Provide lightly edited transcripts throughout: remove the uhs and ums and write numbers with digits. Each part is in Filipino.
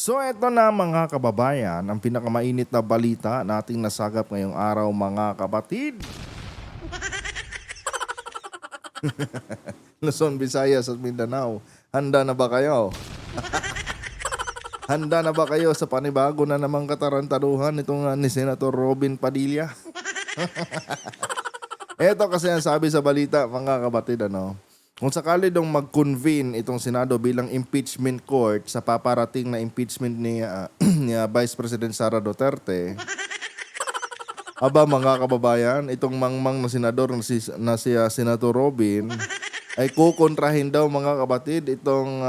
So eto na mga kababayan, ang pinakamainit na balita nating nasagap ngayong araw mga kapatid. Luzon, Visayas at Mindanao, handa na ba kayo? Handa na ba kayo sa panibago na namang katarantaduhan itong ni Senator Robin Padilla? Eto kasi ang sabi sa balita mga kapatid, kung sakali dong mag-convene itong Senado bilang impeachment court sa paparating na impeachment ni Vice President Sara Duterte, aba mga kababayan, itong mangmang na senador na si Senator Robin ay kukontrahin daw mga kapatid itong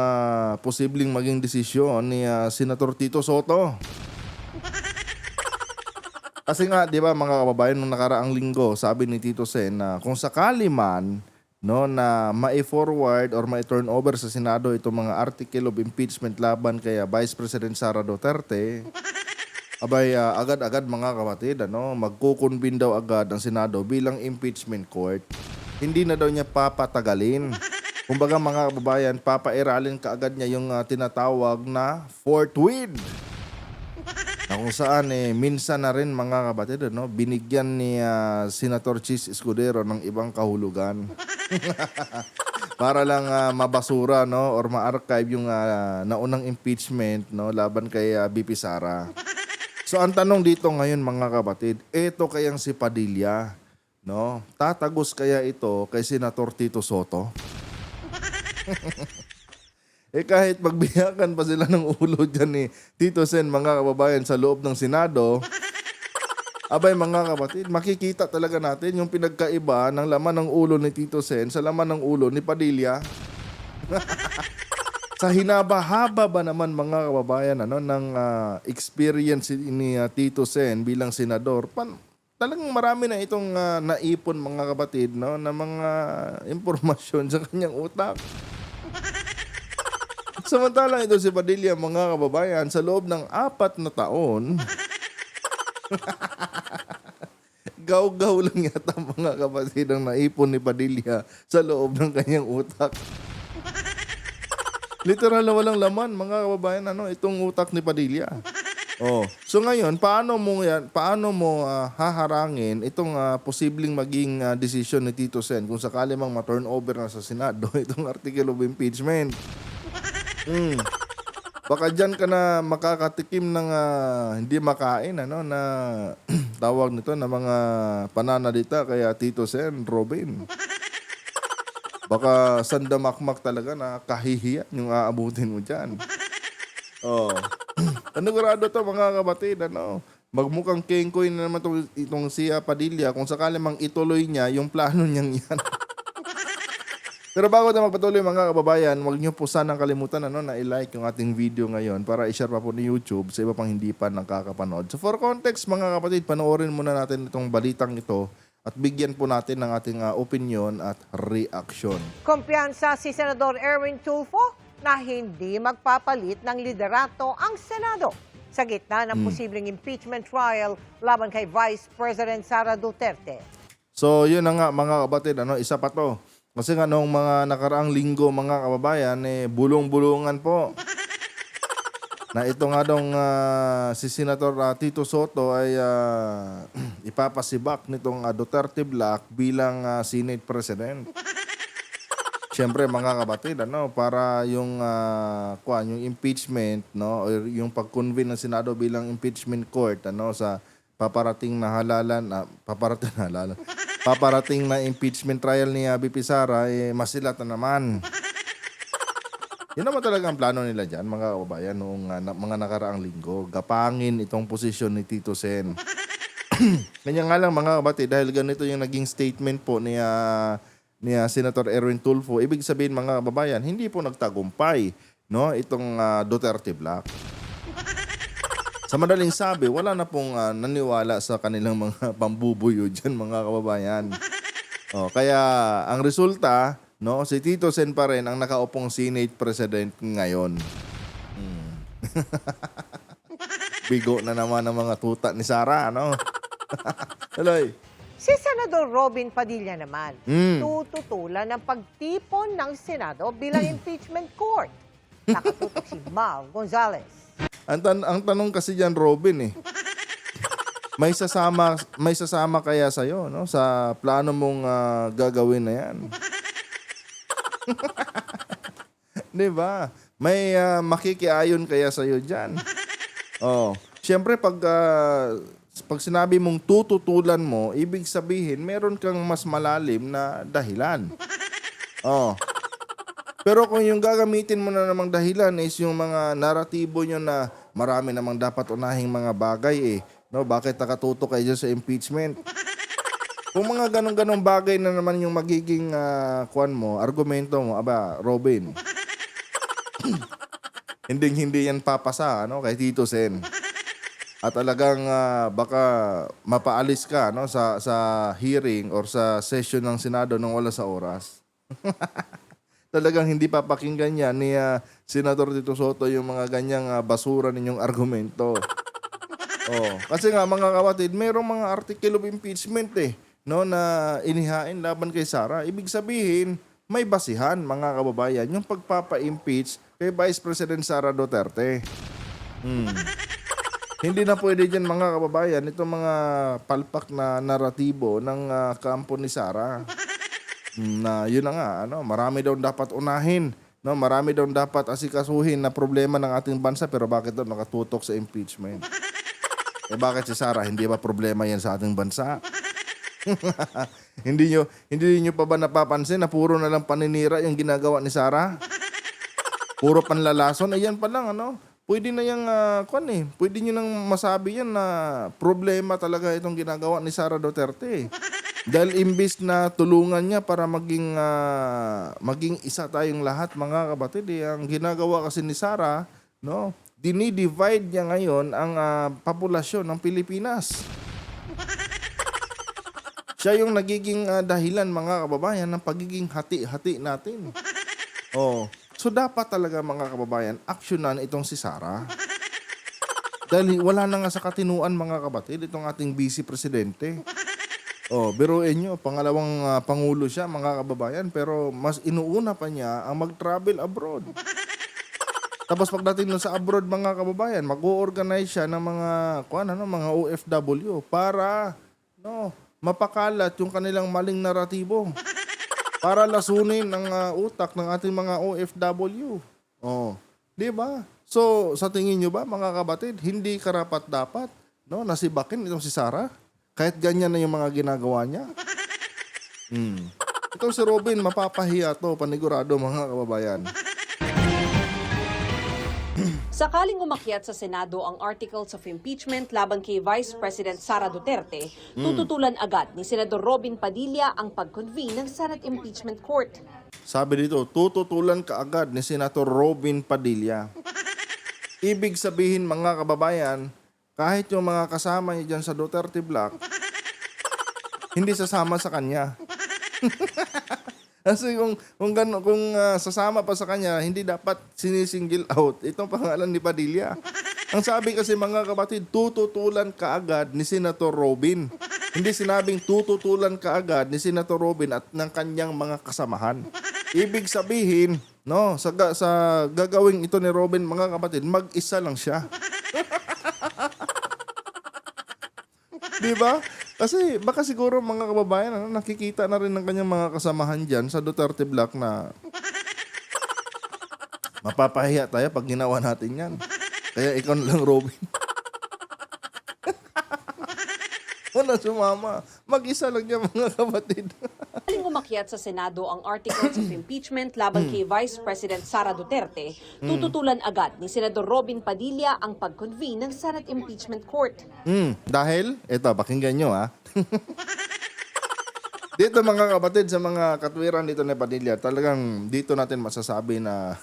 posibleng maging desisyon ni Senator Tito Soto. Kasi nga, di ba mga kababayan, nung nakaraang linggo, sabi ni Tito Sen na kung sakali man na ma-forward or ma-turn over sa Senado itong mga article of impeachment laban kay Vice President Sara Duterte, abay agad-agad mga kapatid, magkukunbin daw agad ang Senado bilang impeachment court. Hindi na daw niya papatagalin. Kumbaga mga kababayan, papairalin kaagad niya yung tinatawag na forthwith. Na kung saan minsan na rin mga kapatid, binigyan ni Senator Chis Escudero ng ibang kahulugan. Para lang mabasura or ma-archive yung naunang impeachment laban kay BP Sara. So ang tanong dito ngayon mga kapatid, eto kayang si Padilla, tatagos kaya ito kay Senator Tito Soto? Kahit magbiyakan pa sila ng ulo dyan ni Tito Sen mga kababayan sa loob ng Senado, abay mga kapatid, makikita talaga natin yung pinagkaiba ng laman ng ulo ni Tito Sen sa laman ng ulo ni Padilla. Sa hinaba-haba ba naman mga kababayan ng experience ni Tito Sen bilang senador, talagang marami na itong naipon mga kapatid na mga impormasyon sa kanyang utak. Samantalang ito si Padilla mga kababayan, sa loob ng 4 na taon, gaw-gaw lang yata mga kapatid ang naipon ni Padilla sa loob ng kanyang utak. Literal na walang laman mga kababayan, itong utak ni Padilla. So ngayon, paano mo haharangin itong posibleng maging desisyon ni Tito Sen kung sakali mang ma-turn over na sa Senado itong article of impeachment? Baka dyan ka na makakatikim ng hindi makain na tawag nito na mga pananalita kaya Tito Sen, Robin. Baka sandamakmak talaga na kahihiyan yung aabutin mo dyan. Panigurado to mga kapatid, magmukhang kengkoy na naman itong si Padilla kung sakali mang ituloy niya yung plano niyang yan. Pero bago tayo magpatuloy mga kababayan, huwag niyo po sanang kalimutan na i-like yung ating video ngayon para i-share pa po ni YouTube sa iba pang hindi pa nakakapanood. So for context mga kapatid, panoorin muna natin itong balitang ito at bigyan po natin ng ating opinion at reaction. Kumpiyansa si Senador Erwin Tulfo na hindi magpapalit ng liderato ang Senado sa gitna ng posibleng impeachment trial laban kay Vice President Sara Duterte. So yun na nga mga kapatid, isa pa to. Kasi nga noong mga nakaraang linggo mga kababayan, bulong-bulungan po. Na ito nga dong si Senator Tito Soto ay ipapasibak nitong Duterte Black bilang Senate President. Siyempre mga kapatid, para yung impeachment, or yung pag-convene ng Senado bilang impeachment court, sa paparating na impeachment trial ni BP Sara, masilat na naman. Yun naman talaga ang plano nila dyan, mga kababayan, noong mga nakaraang linggo. Gapangin itong posisyon ni Tito Sen. Ganyan nga lang mga kapatid, dahil ganito yung naging statement po ni Senator Erwin Tulfo, ibig sabihin mga kababayan, hindi po nagtagumpay itong Duterte Black. Sa madaling sabi, wala na pong naniwala sa kanilang mga pambubuyo dyan mga kababayan. Kaya ang resulta, si Tito Sen pa rin ang nakaupong Senate President ngayon. Bigo na naman ang mga tuta ni Sara, Tuloy. Si Senador Robin Padilla naman, tututulan ng pagtipon ng Senado bilang impeachment court. Nakatutok si Mal Gonzales. Ang tanong kasi diyan, Robin, eh. May sasama kaya sa no, sa plano mong gagawin na 'yan. 'Di ba? May makikiayon kaya sa diyan. Oh, siyempre pag sinabi mong tututulan mo, ibig sabihin meron kang mas malalim na dahilan. Oh. Pero kung yung gagamitin mo na namang dahilan is yung mga naratibo nyo na marami namang dapat unahing mga bagay, eh. No, bakit nakatutok kayo dyan sa impeachment? Kung mga ganong-ganong bagay na naman yung magiging argumento mo, aba, Robin. Hindi yan papasa, no, kay Tito Sen. At talagang baka mapaalis ka, no, sa hearing or sa session ng Senado nang wala sa oras. Talagang hindi papakinggan yan ni Senador Tito Soto yung mga ganyang basura ninyong argumento. Oh, kasi nga mga kapatid, mayroong mga article of impeachment, eh, no, na inihain laban kay Sara. Ibig sabihin, may basihan, mga kababayan, yung pagpapa-impeach kay Vice President Sara Duterte. Hindi na pwede dyan, mga kababayan, itong mga palpak na naratibo ng kampo ni Sara. Na yun na nga, marami daw dapat unahin, no, marami daw dapat asikasuhin na problema ng ating bansa, pero bakit daw nakatutok sa impeachment? Eh bakit si Sara, hindi ba problema yan sa ating bansa? hindi nyo pa ba napapansin na puro na lang paninira yung ginagawa ni Sara? Puro panlalason, ayan pa lang, pwede na yung, pwede nyo nang masabi yan na problema talaga itong ginagawa ni Sara Duterte. Dahil imbis na tulungan niya para maging isa tayong lahat, mga kapatid, ang ginagawa kasi ni Sara, no, dinidivide niya ngayon ang populasyon ng Pilipinas. Siya yung nagiging dahilan, mga kababayan, ng pagiging hati-hati natin. Oh, so dapat talaga, mga kababayan, aksyonan itong si Sara. Dahil wala na nga sa katinuan, mga kapatid, itong ating vice presidente. Oh, biruin nyo, pangalawang pangulo siya, mga kababayan, pero mas inuuna pa niya ang mag-travel abroad. Tapos pagdating nun sa abroad, mga kababayan, mag-o-organize siya ng mga OFW para mapakalat yung kanilang maling naratibo. Para lasunin ang utak ng ating mga OFW. Oh, 'di ba? So, sa tingin nyo ba, mga kabatid, hindi karapat-dapat, nasibakin itong si Sara? Kahit ganyan na yung mga ginagawa niya. Itong si Robin, mapapahiya to, panigurado, mga kababayan. Sakaling umakyat sa Senado ang articles of impeachment laban kay Vice President Sara Duterte, tututulan agad ni Senador Robin Padilla ang pag-convene ng Senate Impeachment Court. Sabi dito, tututulan kaagad ni Senator Robin Padilla. Ibig sabihin, mga kababayan, kahit yung mga kasama niya dyan sa Duterte Block, hindi sasama sa kanya. Kasi kung sasama pa sa kanya, hindi dapat sinisingle out itong pangalan ni Padilla. Ang sabi kasi, mga kapatid, tututulan kaagad ni Senator Robin. Hindi sinabing tututulan kaagad ni Senator Robin at ng kanyang mga kasamahan. Ibig sabihin, sa gagawing ito ni Robin, mga kapatid, mag-isa lang siya. Diba? Kasi baka siguro, mga kababayan, nakikita na rin ng kanyang mga kasamahan dyan sa Duterte Block na mapapahiya tayo pag ginawa natin yan. Kaya ikaw na lang, Robin. Wala sumama. Mag-isa lang yan, mga kapatid. Sakaling umakyat sa Senado ang articles of impeachment laban kay Vice President Sara Duterte, tututulan agad ni Senador Robin Padilla ang pag-convene ng Senate Impeachment Court. Dahil, eto, pakinggan nyo, Dito, mga kapatid, sa mga katwiran dito ni Padilla, talagang dito natin masasabi na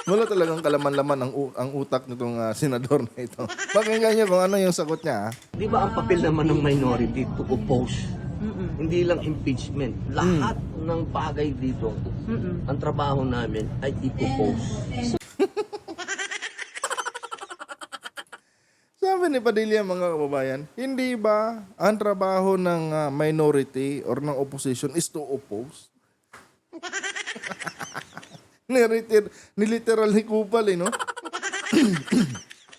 wala talagang kalaman-laman ang utak nitong senador na ito. Pakinggan nyo kung ano yung sagot niya. Di ba ang papel naman ng minority to oppose? Hindi lang impeachment. Lahat ng bagay dito, ang trabaho namin ay i-oppose. Sabi ni Padilla, mga kababayan, hindi ba ang trabaho ng minority or ng opposition is to oppose? Niliteral ni Kupal, no?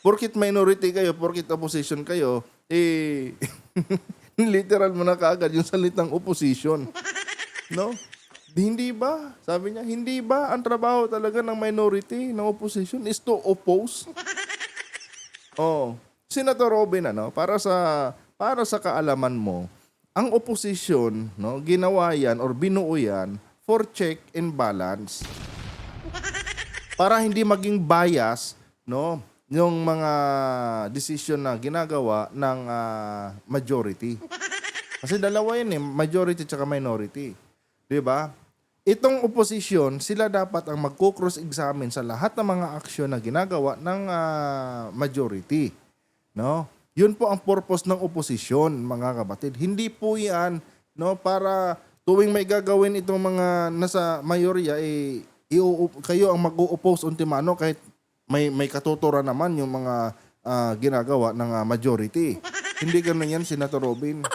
Porkit minority kayo, porkit opposition kayo, literal mo na kaagad yung salitang opposition. No? Hindi ba? Sabi niya, hindi ba ang trabaho talaga ng minority, ng opposition is to oppose? Oh, Senator Robin, para sa kaalaman mo, ang opposition, no, ginawa yan or binuo yan for check and balance. Para hindi maging bias, no, yung mga decision na ginagawa ng majority. Kasi dalawa yan majority at minority. 'Di ba? Itong opposition, sila dapat ang magko-cross-examine sa lahat ng mga aksyon na ginagawa ng majority. No? Yun po ang purpose ng opposition, mga kapatid. Hindi po 'yan, no, para tuwing may gagawin itong mga nasa mayorya kayo ang mag-o-oppose ultimano kahit may katuturan naman yung mga ginagawa ng majority. Hindi ganoon yan, Senator Robin.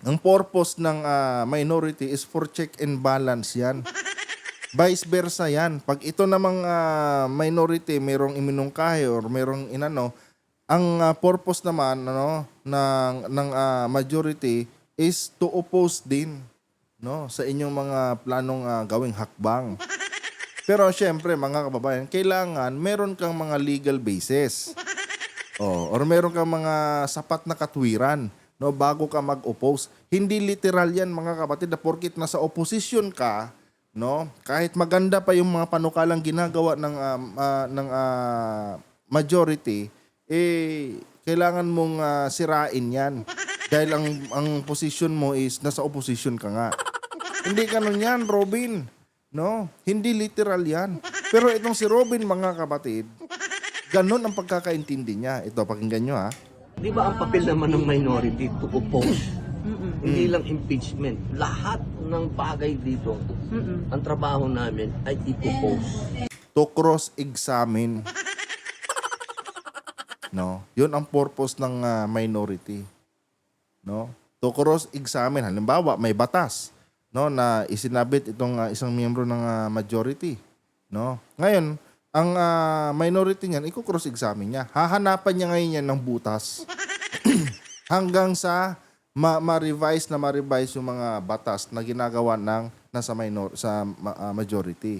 Ang purpose ng minority is for check and balance yan. Vice versa yan. Pag ito namang minority, mayroong iminungkahi or mayroong inano, ang purpose naman ng majority is to oppose din, no, sa inyong mga planong gawing hakbang. Pero syempre, mga kababayan, kailangan meron kang mga legal basis. Or meron kang mga sapat na katwiran, no, bago ka mag-oppose. Hindi literal yan, mga kapatid, na porkit nasa opposition ka, no, kahit maganda pa yung mga panukalang ginagawa ng majority, kailangan mong sirain yan. Dahil ang position mo is nasa opposition ka nga. Hindi ganun yan, Robin. No, hindi literal yan. Pero itong si Robin, mga kapatid, ganun ang pagkakaintindi niya. Ito, pakinggan nyo ha. Di ba ang papel naman ng minority to oppose? Hindi lang impeachment. Lahat ng bagay dito, ang trabaho namin ay i-oppose. To cross-examine. No, yun ang purpose ng minority. No, to cross-examine. Halimbawa, may batas, no, na isinabit itong isang miyembro ng majority, no. Ngayon, ang minority niyan, i-cross-examine niya. Hahanapan niya ngayon yan ng butas hanggang sa ma-revise yung mga batas na ginagawa ng nasa majority.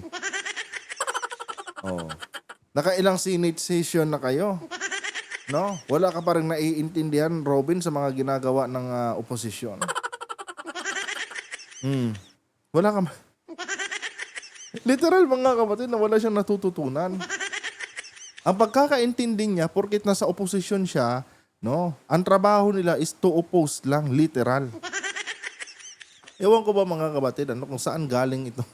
Oh. Nakailang Senate session na kayo? No? Wala ka pa rin naiintindihan, Robin, sa mga ginagawa ng oposisyon. Wala ka literal, mga kapatid, na wala siyang natututunan. Ang pagkakaintindi niya, porkit nasa oposisyon siya, no, ang trabaho nila is to oppose lang, literal. Ewan ko ba, mga kapatid, kung saan galing ito.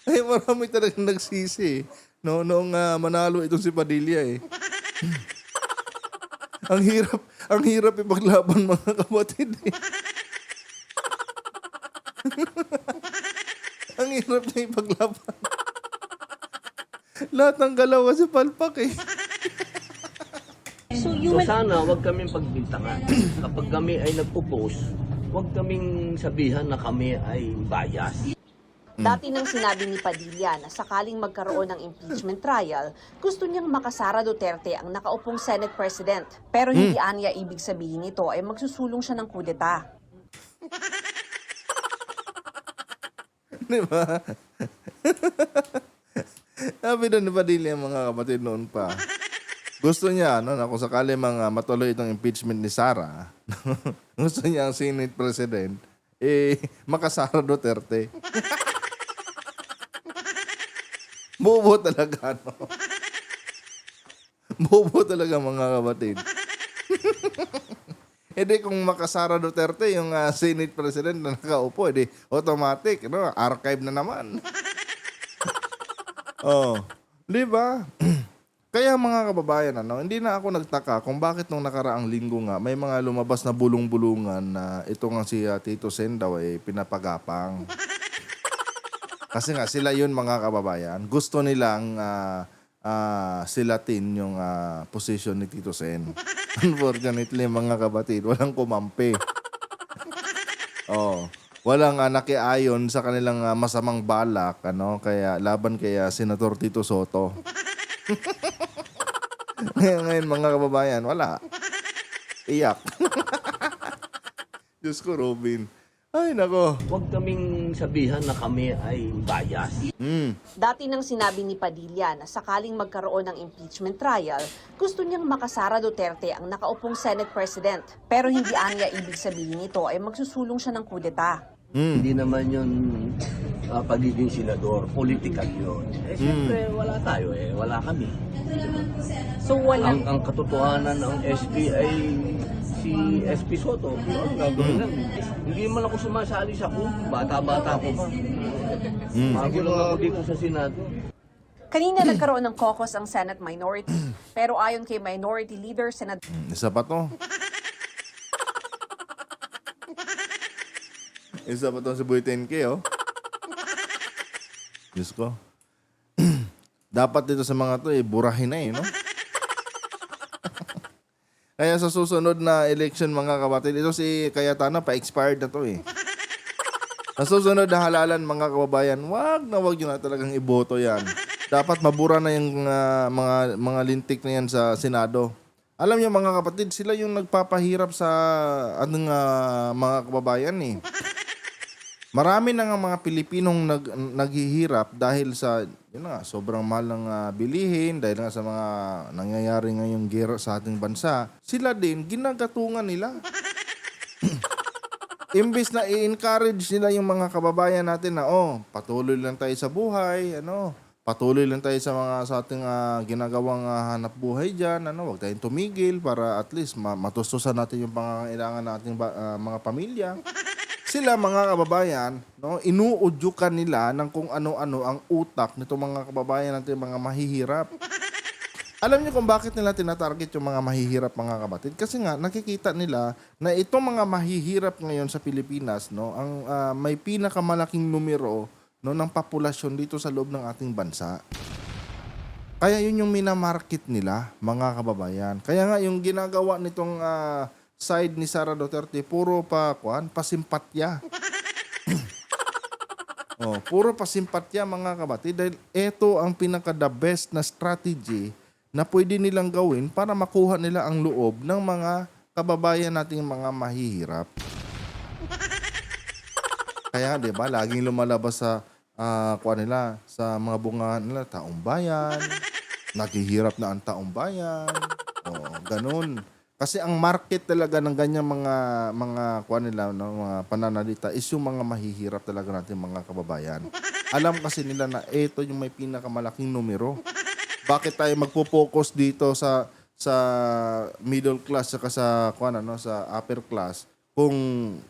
Ay, marami talagang nagsisi. No, noong manalo itong si Padilla Ang hirap ipaglaban, mga kapatid. Ang hirap na ipaglaban. Lahat ng galaw kasi palpak So So sana wag kaming pagbintangan. Kapag kami ay nag-oppose, wag kaming sabihan na kami ay bias. Dati nang sinabi ni Padilla na sakaling magkaroon ng impeachment trial, gusto niyang makasara Duterte ang nakaupong Senate President. Pero hindi anya ibig sabihin nito ay magsusulong siya ng kudeta. Di ba? Sabi na ni Padilla, mga kapatid, noon pa. Gusto niya, na kung sakali matuloy itong impeachment ni Sara, gusto niya ang Senate President, makasara Duterte. Bobo talaga, no? Bobo talaga, mga kapatid. Edi kung makasara Duterte yung Senate President na nakaupo, edi automatic, no? Archive na naman. Oh, di ba? Kaya, mga kababayan, hindi na ako nagtaka kung bakit nung nakaraang linggo nga may mga lumabas na bulong-bulungan na ito nga si Tito Sen daw ay pinapagapang. Kasi nga sila yun, mga kababayan. Gusto nilang silatin yung position ni Tito Sen. Unfortunately, mga kapatid, walang kumampi. Oh, walang nakiayon sa kanilang masamang balak, kaya laban kaya Senator Tito Soto. Ngayon mga kababayan, wala. Iyak. Diyos ko, Robin. Ay, nako. Huwag kaming sabihan na kami ay bias. Dati nang sinabi ni Padilla na sakaling magkaroon ng impeachment trial, gusto niyang makasara Duterte ang nakaupong Senate President. Pero hindi anya ibig sabihin nito ay magsusulong siya ng kudeta. Hindi naman yun pagiging senador. Political yun. Siyempre, wala tayo wala kami. So walang Ang katotohanan ng SP ay si SP Soto. Ano gagawin lang? Hindi man ako sumasali sa bata-bata ko pa. Bago lang ako dito sa Senado. Kanina nagkaroon ng caucus ang Senate minority. Pero ayon kay Minority Leader Senador Isa pa to. Isa pa to si Boy 10K, oh. Diyos ko. Dapat dito sa mga to, burahin na no? Kaya sa susunod na election, mga kapatid, ito si Cayetano, pa-expired na to Sa susunod na halalan, mga kababayan, wag nyo na talagang iboto yan. Dapat mabura na yung mga lintik na yan sa Senado. Alam niyo mga kapatid, sila yung nagpapahirap sa mga kababayan Marami na nga mga Pilipinong naghihirap dahil sa sobrang mahal ng bilihin, dahil nga sa mga nangyayari ngayong gera sa ating bansa. Sila din, ginagatungan nila. Imbis na i-encourage nila yung mga kababayan natin na, patuloy lang tayo sa buhay, patuloy lang tayo sa ating ginagawang hanap buhay dyan, huwag tayong tumigil para at least matustusan natin yung pangangailangan nating mga pamilya. Sila mga kababayan, inuudyukan nila ng kung ano-ano ang utak nito mga kababayan natin, mga mahihirap. Alam niyo kung bakit nila tinatarget yung mga mahihirap, mga kapatid? Kasi nga nakikita nila na itong mga mahihirap ngayon sa Pilipinas, ang may pinakamalaking numero ng populasyon dito sa loob ng ating bansa. Kaya yun yung minamarket nila, mga kababayan. Kaya nga yung ginagawa nitong side ni Sara Duterte, puro pasimpatya. Puro pasimpatya, mga kapatid, dahil ito ang pinaka-the best na strategy na pwede nilang gawin para makuha nila ang loob ng mga kababayan nating mga mahihirap. Kaya, 'di ba, laging lumalabas sa sa mga bunga nila, taong bayan, naghihirap na ang taong bayan. Ganun. Kasi ang market talaga ng ganyang mga mga pananalita is yung mga mahihirap talaga natin, mga kababayan. Alam kasi nila na ito yung may pinakamalaking numero. Bakit tayo magpo-focus dito sa middle class saka sa sa upper class kung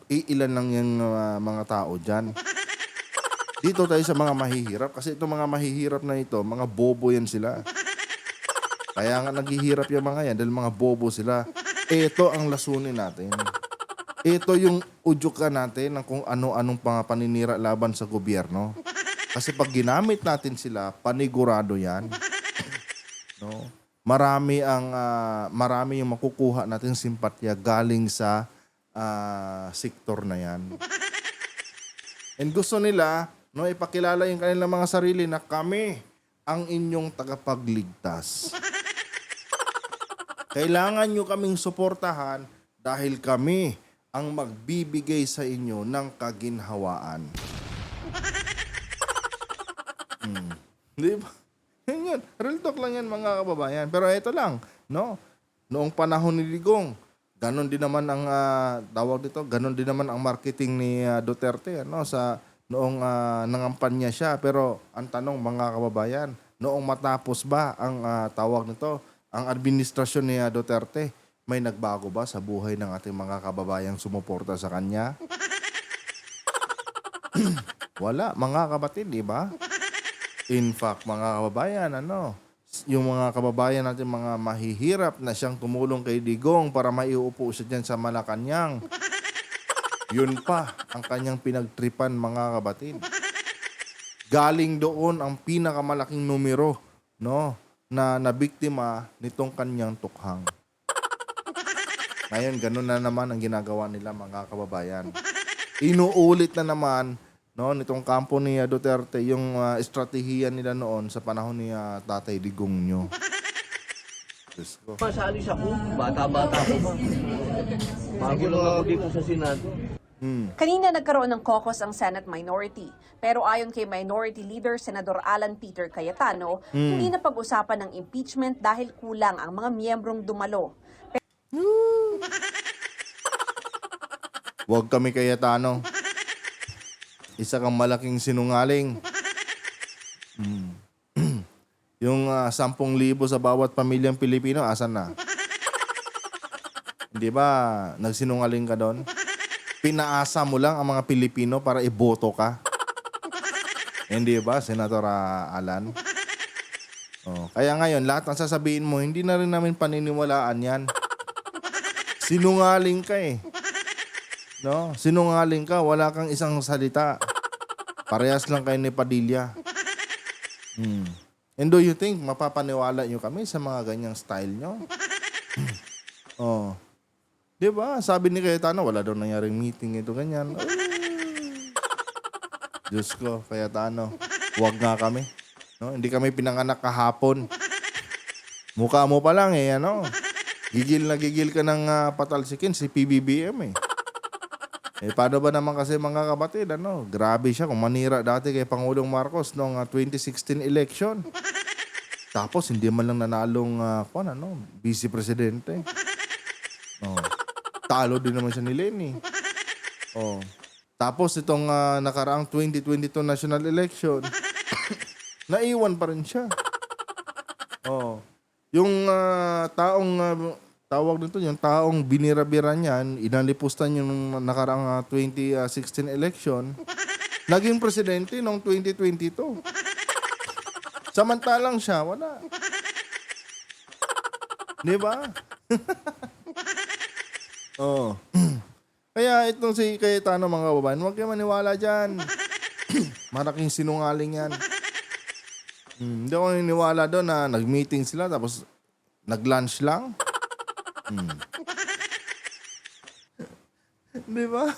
iilan lang yung mga tao diyan? Dito tayo sa mga mahihirap kasi itong mga mahihirap na ito, mga bobo yan sila. Kaya nga naghihirap yung mga yan dahil mga bobo sila. Ito ang lasunin natin. Ito yung udyukan natin ng kung ano-anong paninira laban sa gobyerno. Kasi pag ginamit natin sila, panigurado yan. Marami yung makukuha nating simpatya galing sa sektor na yan. And gusto nila, ipakilala yung kanilang mga sarili na kami ang inyong tagapagligtas. Kailangan nyo kaming suportahan dahil kami ang magbibigay sa inyo ng kaginhawaan. Di ba? Yan. Real talk lang yan, mga kababayan. Pero ito lang, noong panahon ni Digong, ganon din naman ang ganon din naman ang marketing ni Duterte, sa noong nangampanya siya. Pero ang tanong, mga kababayan, noong matapos ba ang ang administrasyon ni Duterte, may nagbago ba sa buhay ng ating mga kababayang sumuporta sa kanya? Wala, mga kapatid, di ba? In fact, mga kababayan, yung mga kababayan natin, mga mahihirap na siyang tumulong kay Digong para maiupo siya dyan sa Malacanang. Yun pa ang kanyang pinagtripan, mga kapatid. Galing doon ang pinakamalaking numero, na nabiktima nitong kanyang tukhang. Ngayon, ganun na naman ang ginagawa nila, mga kababayan. inuulit na naman no nitong kampo ni Duterte yung estratehiya nila noon sa panahon ni Tatay Digong nyo. Diyos ko. Masali sa kung bata-bata ko pa. Bago lang ako dito sa Senado. Kanina nagkaroon ng caucus ang Senate minority. Pero ayon kay Minority Leader Senador Alan Peter Cayetano, hindi na pag-usapan ng impeachment dahil kulang ang mga miyembrong dumalo. Huwag kami Cayetano. Isa kang malaking sinungaling. Yung 10,000 sa bawat pamilyang Pilipino, asan na? Hindi ba nagsinungaling ka doon? Pinaasa mo lang ang mga Pilipino para iboto ka. Hindi ba, Senator Alan? Oh, kaya ngayon, lahat ng sasabihin mo, hindi na rin namin paniniwalaan yan. Sinungaling ka eh. No? Sinungaling ka, wala kang isang salita. Parehas lang kayo ni Padilla. And do you think mapapaniwala nyo kami sa mga ganyang style nyo? Oh. Di ba? Sabi ni Cayetano, wala daw nangyaring meeting ito, ganyan. Diyos ko, Cayetano, huwag nga kami. No? Hindi kami pinanganak kahapon. Mukha mo pa lang eh, ano? Gigil na gigil ka ng patalsikin si PBBM eh. Eh, paano ba naman kasi mga kapatid, ano? Grabe siya kung manira dati kay Pangulong Marcos noong 2016 election. Tapos hindi man lang nanalong vice presidente. Oh. Talo din naman siya ni Lenny. Oh. Tapos itong nakaraang 2022 national election, naiwan pa rin siya. Oh. Yung tawag nito, yung taong binira-bira niyan, inalipusta yung nakaraang 2016 election, naging presidente noong 2022. Samantalang siya, wala. Di ba? Oh. Kaya itong si Cayetano, mga kababayan, huwag kayo maniwala dyan. Malaking sinungaling yan. Hindi ako niniwala doon na nag-meeting sila tapos nag-lunch lang. Di ba?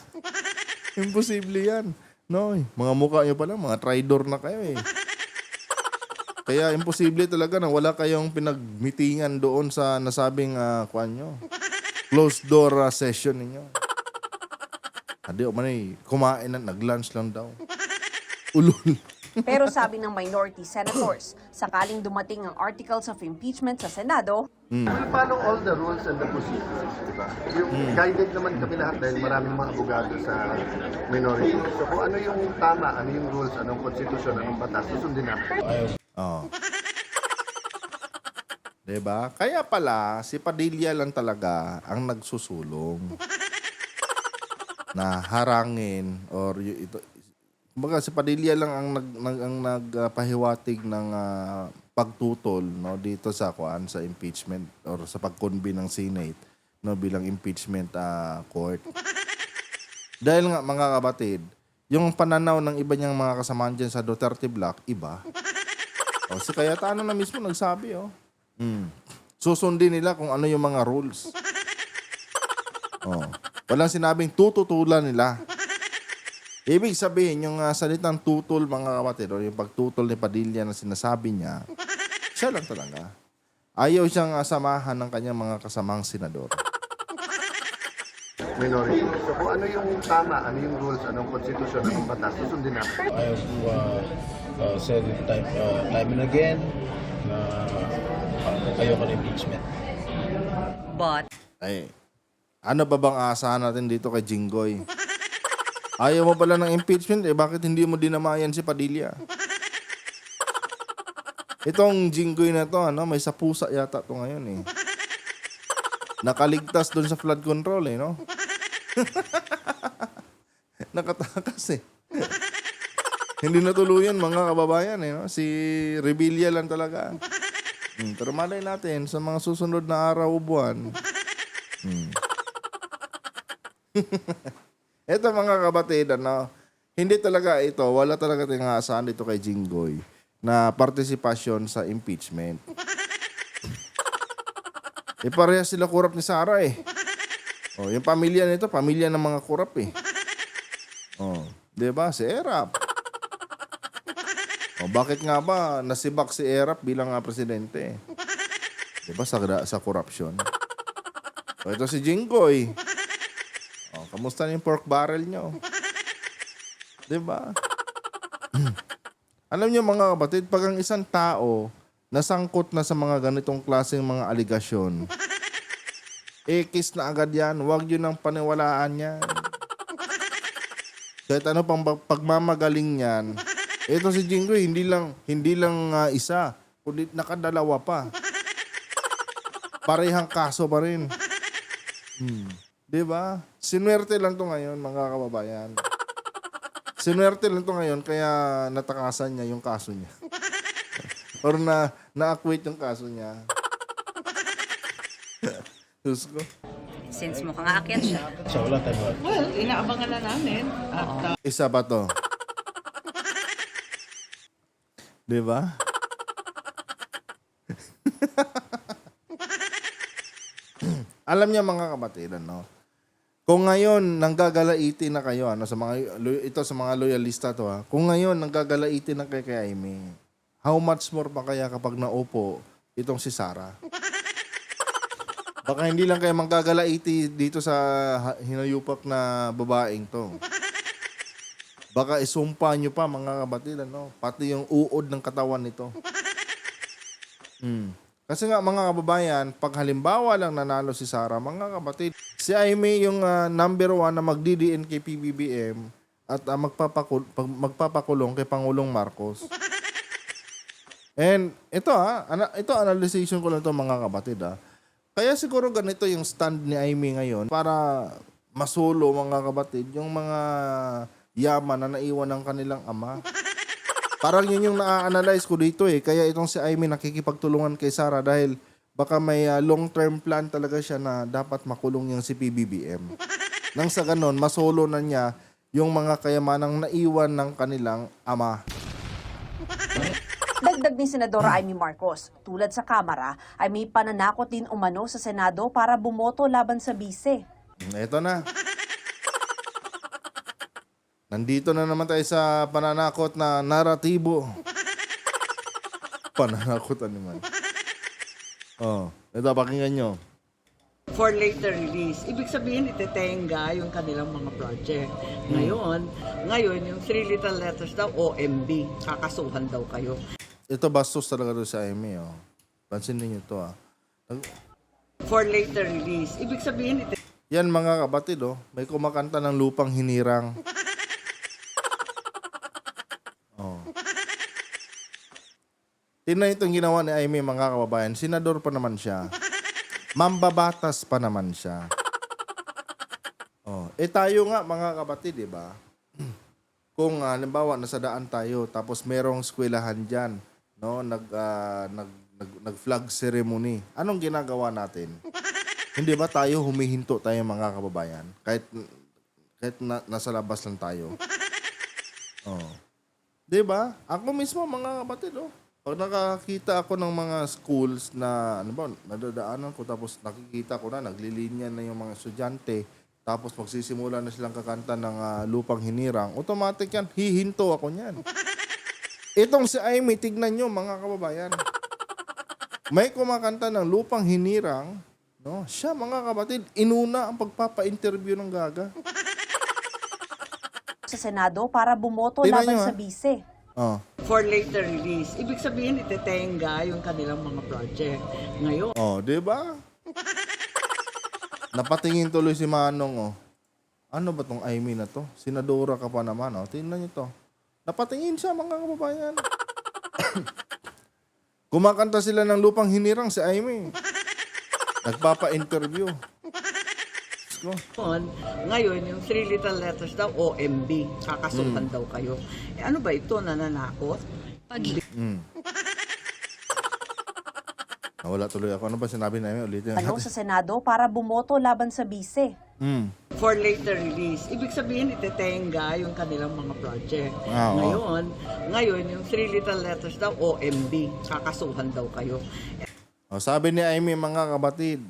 Imposible yan. No, mga mukha nyo pala, mga traidor na kayo eh. Kaya imposible talaga na wala kayong pinag-meetingan doon sa nasabing closed door session ninyo. Hindi o manay, kumain na, nag-lunch lang daw. Ulul. Pero sabi ng minority senators, sakaling dumating ang articles of impeachment sa Senado, We'll follow all the rules and the procedures, di ba? Yung guided naman kami lahat dahil maraming mga abogado sa minority. So kung ano yung tama, ano yung rules, anong konstitusyon, anong batas, susundin namin. Oh. Diba? Kaya pala, si Padilla lang talaga ang nagsusulong na harangin or ito. Kumbaga si Padilla lang ang nagpahiwatig ng pagtutol no dito sa sa impeachment or sa pag-convene ng Senate no bilang impeachment court. Dahil nga mga kapatid, yung pananaw ng iba niyang mga kasamahan dyan sa Duterte Block, iba. O, si Cayetano na mismo nagsabi, susundin nila kung ano yung mga rules. Walang sinabing tututulan nila. Ibig sabihin, yung salitang tutol, mga kapatid, o yung pagtutol ni Padilla na sinasabi niya, siya lang talaga. Ayaw siyang samahan ng kanyang mga kasamang senador. Minority. So kung ano yung tama, ano yung rules, anong konstitusyon, anong batas, susundin namin. I have said it time and again na ayoko ng impeachment. Ay, ano ba bang aasahan natin dito kay Jinggoy? Ayaw mo pala ng impeachment, bakit hindi mo dinamayan si Padilla? Itong Jinggoy na to, may sa pusa yata to ngayon eh. Nakaligtas doon sa flood control eh, no? Nakatakas eh. Hindi natuluyan mga kababayan eh, no? Si Revilla lang talaga. Pero malay natin sa mga susunod na araw o buwan. Ito mga kapatid, hindi talaga ito, wala talaga tayong aasahan dito kay Jinggoy na partisipasyon sa impeachment. Parehas sila kurap ni Sara eh. Yung pamilya nito, pamilya ng mga kurap eh. Oh, 'di ba? Si Erap. Oh, bakit nga ba nasibak si Erap bilang presidente? 'Di ba sa corruption? O ito si Jinggoy. Oh, kamusta na yung pork barrel nyo? 'Di ba? Alam niyo mga kapatid, pag ang isang tao nasangkot na sa mga ganitong klaseng mga aligasyon, kiss na agad yan. Huwag yun ang paniwalaan yan. Kahit ano pang pagmamagaling yan. Ito si Jinggoy, hindi lang isa, kundi nakadalawa pa. Parehang kaso pa rin. Di ba? Sinuwerte lang to ngayon, mga kababayan. Sinuwerte lang to ngayon, kaya natakasan niya yung kaso niya. Or na-acquit yung kaso niya. Diyos ko. Since mukhang aakyat siya. So wala tayong Well, inaabangan na namin. At Isa pa to. Di ba? Alam niya mga kapatid, ano? Kung ngayon nanggagalaiti na kayo, ano, sa mga loyalista to ha. Kung ngayon nanggagalaiti na kay Amy, how much more pa kaya kapag naupo itong si Sara? Baka hindi lang kayo manggagalaiti dito sa hinayupak na babaeng to. Baka isumpa nyo pa mga kapatid, ano? Pati yung uod ng katawan nito. Kasi nga mga kababayan, pag halimbawa lang nanalo si Sara, mga kapatid, si Amy yung number 1 na magdidiin kay PBBM at magpapakulong kay Pangulong Marcos. And ito ito analyzation ko lang to mga kapatid Kaya siguro ganito yung stand ni Amy ngayon para masulo mga kapatid yung mga yaman na naiwan ng kanilang ama. Parang yun yung na-analyze ko dito Kaya itong si Amy nakikipagtulungan kay Sara dahil baka may long-term plan talaga siya na dapat makulong yung si PBBM. Nang sa ganon, masolo na niya yung mga kayamanang naiwan ng kanilang ama. Dagdag ni Senadora Amy Marcos, tulad sa Kamara, ay may pananakot din umano sa Senado para bumoto laban sa bise. Ito na. Nandito na naman tayo sa pananakot na naratibo. Pananakot naman. Ito, pakinggan nyo. for later release. Ibig sabihin, itetenga yung kanilang mga project. Ngayon, yung 3 little letters daw, OMB, kakasuhan daw kayo. Ito bastos talaga doon sa Amy. Pansinin nyo ito. For later release. Ibig sabihin, Yan mga kapatid, may kumakanta ng lupang hinirang. Tingnan itong ginawa ni Amy, mga kababayan. Senador pa naman siya. Mambabatas pa naman siya. Tayo nga, mga kapatid, di ba? Kung halimbawa nasa daan tayo, tapos merong eskwelahan diyan, no, nag-flag ceremony. Anong ginagawa natin? Hindi ba tayo humihinto tayo, mga kababayan? Kahit nasa labas lang tayo. Di ba? Ako mismo, mga kapatid, pag nakakita ako ng mga schools na, nadadaanan ko, tapos nakikita ko na, naglilinya na yung mga estudyante, tapos magsisimula na silang kakanta ng lupang hinirang, automatic yan, hihinto ako niyan. Itong si Amy, tignan nyo, mga kababayan. May kumakanta ng lupang hinirang, no? Siya, mga kapatid, inuna ang pagpapa-interview ng gaga. Sa Senado para bumoto Tingnan laban nyo, sa bise. for later release. Ibig sabihin, itetenga yung kanilang mga project. Ngayon, Di ba? Napatingin tuloy si Manong, Ano ba tong Amy na to? Senadora ka pa naman, Tingnan niyo to. Napatingin siya, mga kababayan. Kumakanta sila ng lupang hinirang si Amy. Nagpapa-interview. ngayon, yung 3 little letters daw, OMB, kakasuhan daw kayo. Ano ba ito, nananakot? Nawala tuloy ako. Ano ba sinabi namin? Ulitin Ano natin. sa Senado para bumoto laban sa bise. For later release. Ibig sabihin, itetenga yung kanilang mga project. Ngayon, yung 3 little letters daw, OMB, kakasuhan daw kayo. Sabi ni Amy, mga kabatid,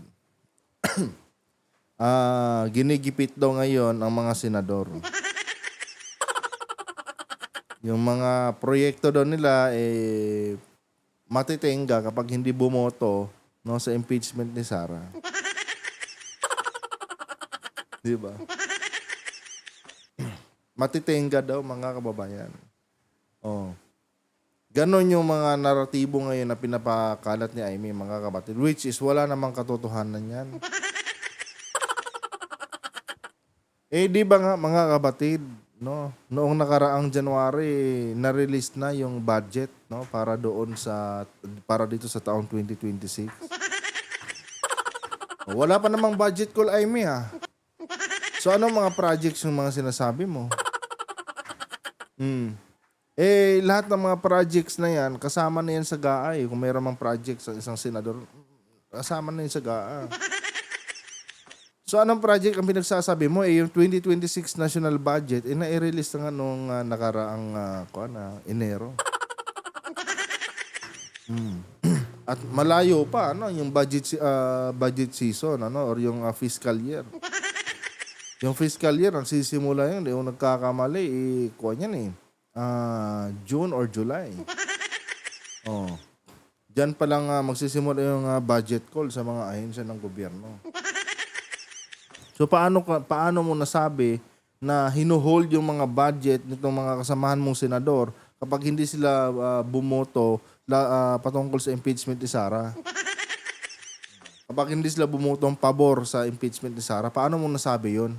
ginigipit daw ngayon ang mga senador. Yung mga proyekto doon nila, matitenga kapag hindi bumoto, no, sa impeachment ni Sara. Di ba? Matitenga daw, mga kababayan. Oh. Ganon yung mga naratibo ngayon na pinapakalat ni Amy, mga kapatid. Which is, wala namang katotohanan yan. Di ba nga, mga kapatid, no? Noong nakaraang January, na-release na yung budget, no? Para dito sa taong 2026. Wala pa namang budget call, Amy, ha? So, ano mga projects yung mga sinasabi mo? Lahat ng mga projects na yan, kasama na yan sa GAA. Kung mayroon mang project sa isang senador, kasama na yan sa GAA. So, anong project ang pinagsasabi mo? Yung 2026 national budget, na-release na nga nung nakaraang Enero. At malayo pa, yung budget season, or yung fiscal year. Yung fiscal year, ang sisimula yun, yung nagkakamali, June or July. Diyan pa lang magsisimula yung budget call sa mga ahensya ng gobyerno. So paano mo nasabi na hinuhold yung mga budget nitong mga kasamahan mong senador kapag hindi sila bumoto patungkol sa impeachment ni Sara? Kapag hindi sila bumoto ang pabor sa impeachment ni Sara, paano mo nasabi yun?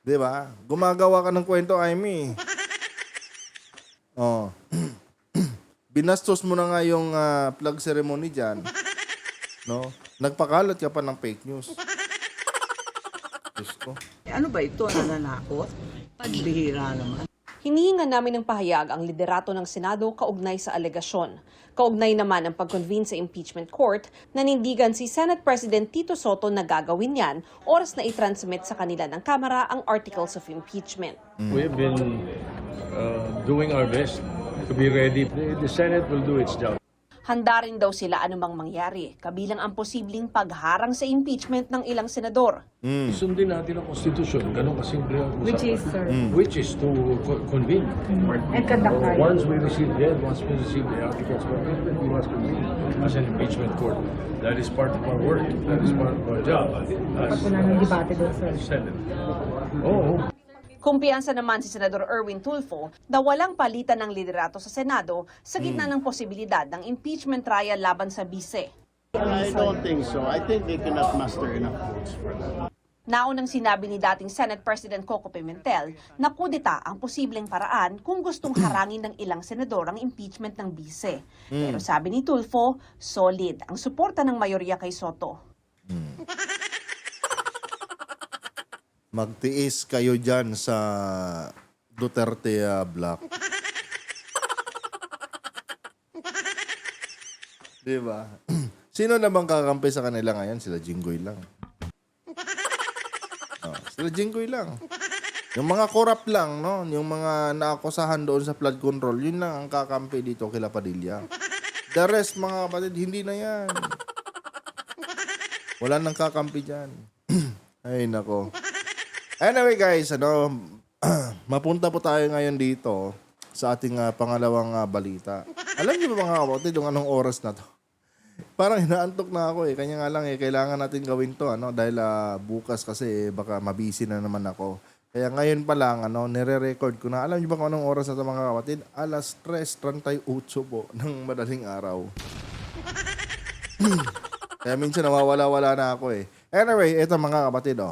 Di ba? Gumagawa ka ng kwento, Amy. Binastos mo na nga yung plug ceremony dyan. No? Nagpakalat ka pa ng fake news. Diyos ko. Ano ba ito? Nananakot? Pagbihira naman. Hinihingan namin ng pahayag ang liderato ng Senado kaugnay sa alegasyon. Kaugnay naman ang pag-convene sa impeachment court, nanindigan si Senate President Tito Soto na gagawin yan oras na i-transmit sa kanila ng Kamara ang articles of impeachment. We have been doing our best to be ready. The Senate will do its job. Handa rin daw sila anumang mangyari, kabilang ang posibleng pagharang sa impeachment ng ilang senador. Sundin natin ang konstitusyon. Ganun kasimple ang usapan. Which is to convene. And conduct Once we receive the articles of impeachment, we must convene as an impeachment court. That is part of our work. That is part of our job. As Senate. Oo. Kumpiyansa naman si Senador Erwin Tulfo na walang palitan ng liderato sa Senado sa gitna ng posibilidad ng impeachment trial laban sa bise. I don't think so. I think they cannot muster enough votes for that. Naunang sinabi ni dating Senate President Coco Pimentel na kudeta ang posibleng paraan kung gustong harangin ng ilang senador ang impeachment ng bise. Pero sabi ni Tulfo, solid ang suporta ng mayorya kay Soto. Magtiis kayo dyan sa Duterte block. Diba? Sino namang kakampi sa kanila ngayon? Sila Jinggoy lang. Sila Jinggoy lang. Yung mga corrupt lang, no? Yung mga naakusahan doon sa flood control, yun lang ang kakampi dito kila Padilla. The rest, mga kapatid, hindi na yan. Wala nang kakampi dyan. Ay, nako. Anyway guys, mapunta po tayo ngayon dito sa ating pangalawang balita. Alam niyo ba mga kapatid, yung anong oras na to? Parang hinaantok na ako Kanya nga lang kailangan natin gawin to dahil bukas kasi baka mabisi na naman ako. Kaya ngayon pa lang nire-record ko na. Alam niyo ba kung anong oras na to mga kapatid? 3:38 po ng madaling araw. Kaya minsan nawawala-wala na ako Anyway, eto mga kapatid